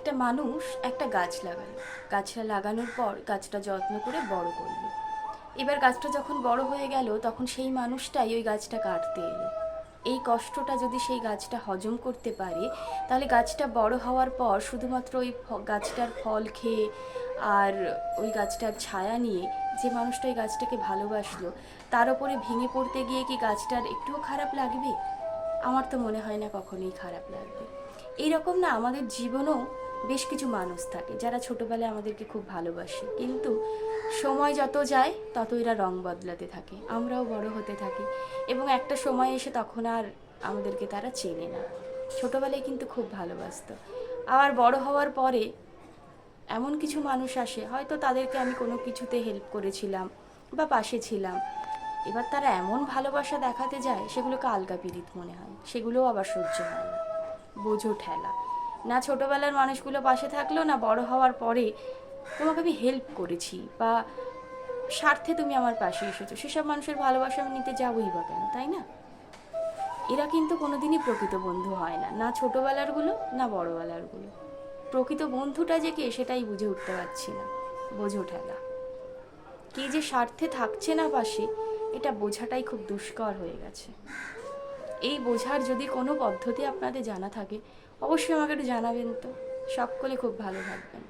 একটা মানুষ একটা গাছ লাগালো। গাছটা লাগানোর পর গাছটা যত্ন করে বড় করলো। এবার গাছটা যখন বড় হয়ে গেল তখন সেই মানুষটাই ওই গাছটা কাটতে এলো। এই কষ্টটা যদি সেই গাছটা হজম করতে পারে, তাহলে গাছটা বড় হওয়ার পর শুধুমাত্র ওই গাছটার ফল খেয়ে আর ওই গাছটার ছায়া নিয়ে যে মানুষটা ওই গাছটাকে ভালোবাসলো, তার ওপরে ভেঙে পড়তে গিয়ে কি গাছটার একটুও খারাপ লাগবে? আমার তো মনে হয় না কখনোই খারাপ লাগবে। এইরকম না, আমাদের জীবনেও বেশ কিছু মানুষ থাকে যারা ছোটবেলায় আমাদেরকে খুব ভালোবাসে, কিন্তু সময় যত যায় তত এরা রং বদলাতে থাকে, আমরাও বড় হতে থাকি এবং একটা সময় এসে তখন আর আমাদেরকে তারা চেনে না। ছোটবেলায় কিন্তু খুব ভালোবাসতো, আবার বড় হওয়ার পরে এমন কিছু মানুষ আসে, হয়তো তাদেরকে আমি কোনো কিছুতে হেল্প করেছিলাম বা পাশে ছিলাম, এবার তারা এমন ভালোবাসা দেখাতে যায় সেগুলোকে আলগা পিরিত মনে হয়, সেগুলোও আবার সহ্য হয় না। বোঝো ঠেলা, না ছোটবেলার মানুষগুলো পাশে থাকলো, না বড় হওয়ার পরে তোমাকে আমি হেল্প করেছি বা স্বার্থে তুমি আমার পাশে এসেছো, সেসব মানুষের ভালোবাসা আমি নিতে যাবোই বা কেন, তাই না? এরা কিন্তু কোনোদিনই প্রকৃত বন্ধু হয় না, না ছোটবেলারগুলো না বড়বেলারগুলো। প্রকৃত বন্ধুটা যে কে সেটাই বুঝে উঠতে পারছি না। বোঝো ঠেলা, কে যে স্বার্থে থাকছে না পাশে, এটা বোঝাটাই খুব দুষ্কর হয়ে গেছে। এই বোঝার যদি কোনো পদ্ধতি আপনাদের জানা থাকে, অবশ্যই আমাকে একটু জানাবেন তো। সকলে খুব ভালো থাকবেন।